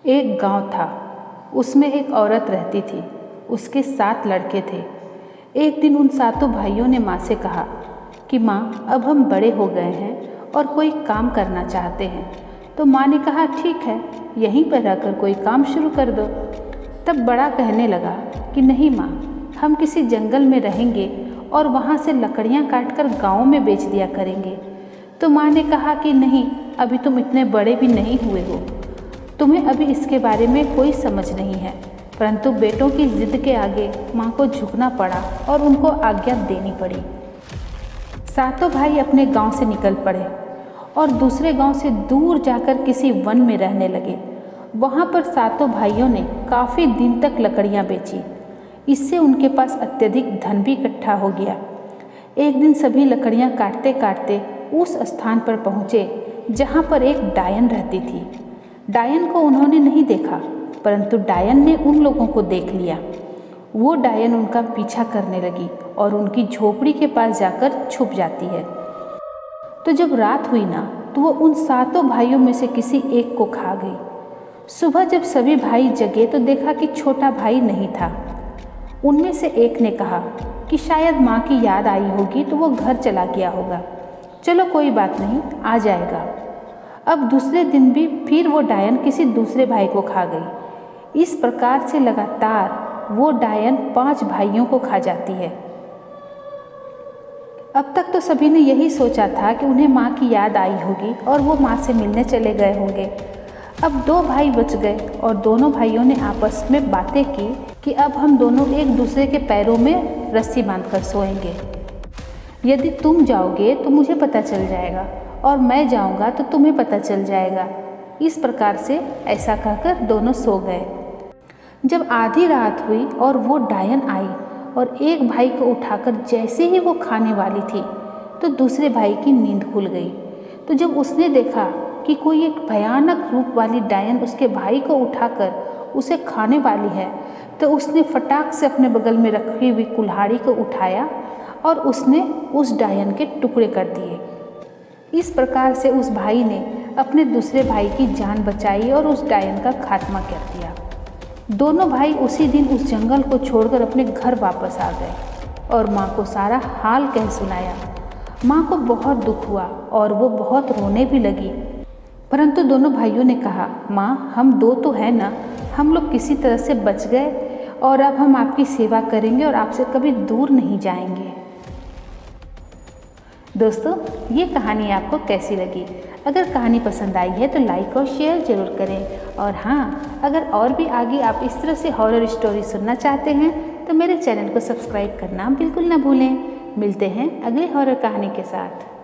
एक गांव था। उसमें एक औरत रहती थी। उसके 7 लड़के थे। एक दिन उन 7 भाइयों ने माँ से कहा कि माँ, अब हम बड़े हो गए हैं और कोई काम करना चाहते हैं। तो माँ ने कहा ठीक है, यहीं पर रहकर कोई काम शुरू कर दो। तब बड़ा कहने लगा कि नहीं माँ, हम किसी जंगल में रहेंगे और वहाँ से लकड़ियाँ काटकर गाँव में बेच दिया करेंगे। तो माँ ने कहा कि नहीं, अभी तुम इतने बड़े भी नहीं हुए हो, तुम्हें अभी इसके बारे में कोई समझ नहीं है। परंतु बेटों की जिद के आगे माँ को झुकना पड़ा और उनको आज्ञा देनी पड़ी। 7 भाई अपने गांव से निकल पड़े और दूसरे गांव से दूर जाकर किसी वन में रहने लगे। वहाँ पर 7 भाइयों ने काफ़ी दिन तक लकड़ियाँ बेची। इससे उनके पास अत्यधिक धन भी इकट्ठा हो गया। एक दिन सभी लकड़ियाँ काटते काटते उस स्थान पर पहुँचे जहाँ पर एक डायन रहती थी। डायन को उन्होंने नहीं देखा, परंतु डायन ने उन लोगों को देख लिया। वो डायन उनका पीछा करने लगी और उनकी झोपड़ी के पास जाकर छुप जाती है। तो जब रात हुई ना, तो वो उन 7 भाइयों में से किसी एक को खा गई। सुबह जब सभी भाई जगे तो देखा कि छोटा भाई नहीं था। उनमें से एक ने कहा कि शायद माँ की याद आई होगी तो वो घर चला गया होगा, चलो कोई बात नहीं, आ जाएगा। अब दूसरे दिन भी फिर वो डायन किसी दूसरे भाई को खा गई। इस प्रकार से लगातार वो डायन 5 भाइयों को खा जाती है। अब तक तो सभी ने यही सोचा था कि उन्हें माँ की याद आई होगी और वो माँ से मिलने चले गए होंगे। अब 2 भाई बच गए और दोनों भाइयों ने आपस में बातें की कि अब हम दोनों एक दूसरे के पैरों में रस्सी बांधकर सोएंगे। यदि तुम जाओगे तो मुझे पता चल जाएगा और मैं जाऊंगा तो तुम्हें पता चल जाएगा। इस प्रकार से ऐसा कहकर दोनों सो गए। जब आधी रात हुई और वो डायन आई और एक भाई को उठाकर जैसे ही वो खाने वाली थी तो दूसरे भाई की नींद खुल गई। तो जब उसने देखा कि कोई एक भयानक रूप वाली डायन उसके भाई को उठाकर उसे खाने वाली है, तो उसने फटाक से अपने बगल में रखी हुई कुल्हाड़ी को उठाया और उसने उस डायन के टुकड़े कर दिए। इस प्रकार से उस भाई ने अपने दूसरे भाई की जान बचाई और उस डायन का खात्मा कर दिया। दोनों भाई उसी दिन उस जंगल को छोड़कर अपने घर वापस आ गए और माँ को सारा हाल कह सुनाया। माँ को बहुत दुख हुआ और वो बहुत रोने भी लगी। परंतु दोनों भाइयों ने कहा, माँ, हम 2 तो हैं ना, हम लोग किसी तरह से बच गए और अब हम आपकी सेवा करेंगे और आपसे कभी दूर नहीं जाएंगे। दोस्तों, ये कहानी आपको कैसी लगी? अगर कहानी पसंद आई है तो लाइक और शेयर ज़रूर करें। और हाँ, अगर और भी आगे आप इस तरह से हॉरर स्टोरी सुनना चाहते हैं तो मेरे चैनल को सब्सक्राइब करना बिल्कुल ना भूलें। मिलते हैं अगली हॉरर कहानी के साथ।